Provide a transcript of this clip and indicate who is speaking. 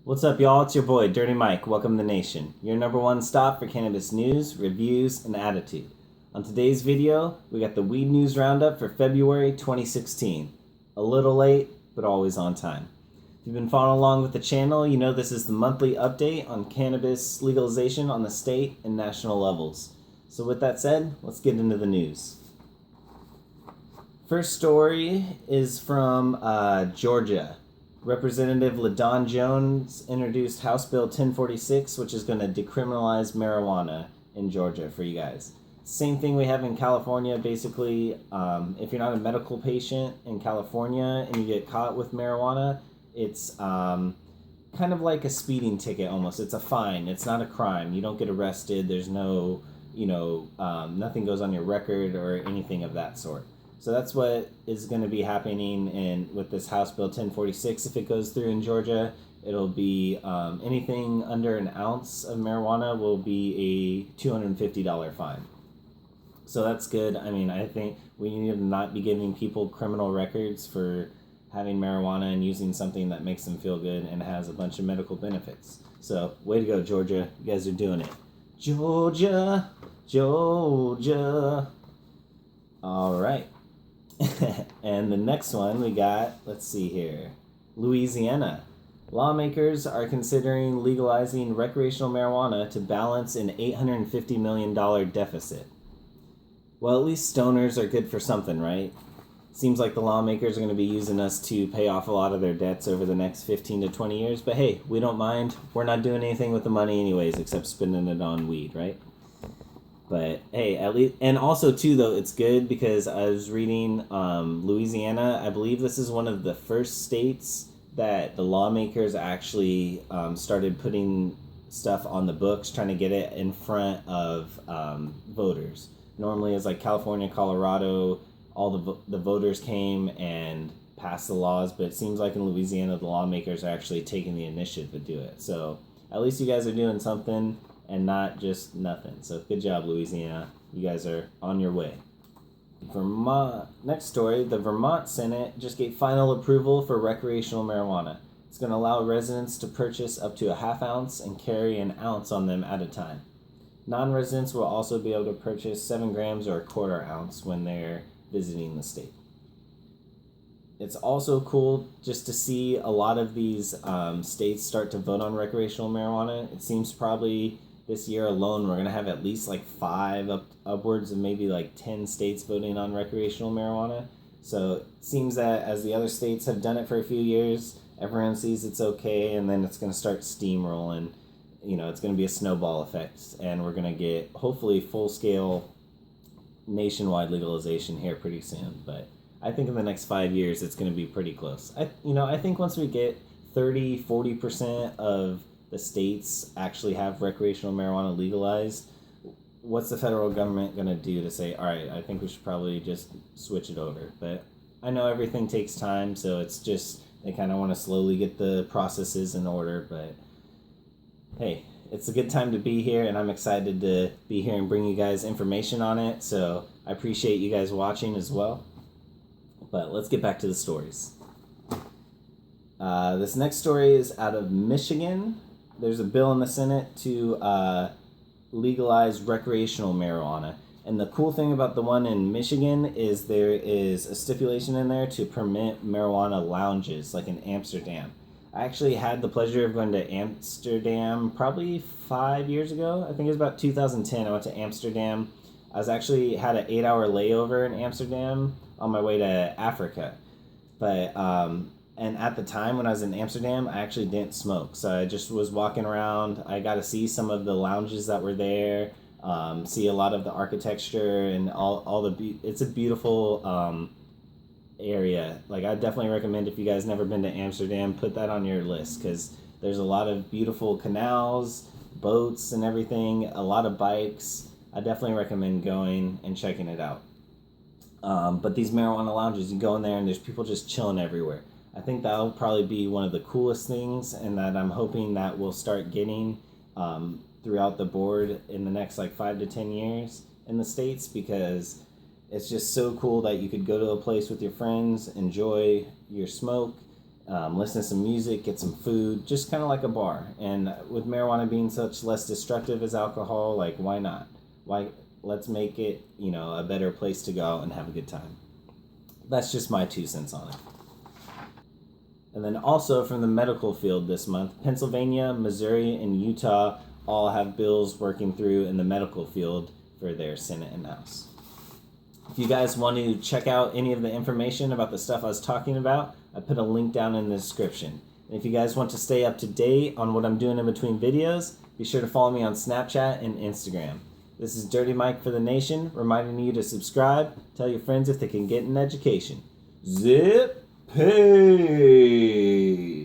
Speaker 1: What's up, y'all? It's your boy, Dirty Mike. Welcome to the nation. Your number one stop for cannabis news, reviews, and attitude. On today's video, we got the Weed News Roundup for February 2016. A little late, but always on time. If you've been following along with the channel, you know this is the monthly update on cannabis legalization on the state and national levels. So with that said, let's get into the news. First story is from Georgia. Representative LaDon Jones introduced House Bill 1046, which is going to decriminalize marijuana in Georgia for you guys. Same thing we have in California, basically. If you're not a medical patient in California and you get caught with marijuana, it's kind of like a speeding ticket almost. It's a fine. It's not a crime. You don't get arrested. There's no, nothing goes on your record or anything of that sort. So that's what is going to be happening with this House Bill 1046. If it goes through in Georgia, it'll be anything under an ounce of marijuana will be a $250 fine. So that's good. I mean, I think we need to not be giving people criminal records for having marijuana and using something that makes them feel good and has a bunch of medical benefits. So way to go, Georgia. You guys are doing it. Georgia, Georgia. All right. And the next one we got, let's see here, Louisiana. Lawmakers are considering legalizing recreational marijuana to balance an $850 million deficit. Well, at least stoners are good for something, right? Seems like the lawmakers are going to be using us to pay off a lot of their debts over the next 15 to 20 years. But hey, we don't mind. We're not doing anything with the money anyways except spending it on weed, right? But hey, at least, and also too though, it's good because I was reading Louisiana. I believe this is one of the first states that the lawmakers actually started putting stuff on the books, trying to get it in front of voters. Normally, it's like California, Colorado, all the voters came and passed the laws, but it seems like in Louisiana, the lawmakers are actually taking the initiative to do it. So at least you guys are doing something and not just nothing. So good job, Louisiana. You guys are on your way. Vermont. Next story, the Vermont Senate just gave final approval for recreational marijuana. It's going to allow residents to purchase up to a half ounce and carry an ounce on them at a time. Non-residents will also be able to purchase 7 grams or a quarter ounce when they're visiting the state. It's also cool just to see a lot of these states start to vote on recreational marijuana. It seems probably this year alone, we're going to have at least like 5 upwards of maybe like 10 states voting on recreational marijuana. So it seems that as the other states have done it for a few years, everyone sees it's okay, and then it's going to start steamrolling. It's going to be a snowball effect, and we're going to get hopefully full-scale nationwide legalization here pretty soon. But I think in the next 5 years, it's going to be pretty close. I think once we get 30-40% of the states actually have recreational marijuana legalized, what's the federal government going to do to say, all right, I think we should probably just switch it over? But I know everything takes time, so it's just they kind of want to slowly get the processes in order. But hey, it's a good time to be here, and I'm excited to be here and bring you guys information on it. So I appreciate you guys watching as well. But let's get back to the stories. This next story is out of Michigan. There's a bill in the Senate to legalize recreational marijuana. And the cool thing about the one in Michigan is there is a stipulation in there to permit marijuana lounges, like in Amsterdam. I actually had the pleasure of going to Amsterdam probably 5 years ago. I think it was about 2010. I went to Amsterdam. I had an 8-hour layover in Amsterdam on my way to Africa. But and at the time when I was in Amsterdam, I actually didn't smoke. So I just was walking around. I got to see some of the lounges that were there, see a lot of the architecture and it's a beautiful area. Like, I definitely recommend, if you guys never been to Amsterdam, put that on your list, because there's a lot of beautiful canals, boats and everything, a lot of bikes. I definitely recommend going and checking it out. But these marijuana lounges, you go in there and there's people just chilling everywhere. I think that'll probably be one of the coolest things, and that I'm hoping that we'll start getting throughout the board in the next like 5 to 10 years in the States, because it's just so cool that you could go to a place with your friends, enjoy your smoke, listen to some music, get some food, just kind of like a bar. And with marijuana being such less destructive as alcohol, like, why not? Let's make it, a better place to go and have a good time. That's just my 2 cents on it. And then also from the medical field this month, Pennsylvania, Missouri, and Utah all have bills working through in the medical field for their Senate and House. If you guys want to check out any of the information about the stuff I was talking about, I put a link down in the description. And if you guys want to stay up to date on what I'm doing in between videos, be sure to follow me on Snapchat and Instagram. This is Dirty Mike for the Nation, reminding you to subscribe, tell your friends if they can get an education. Zip, peace.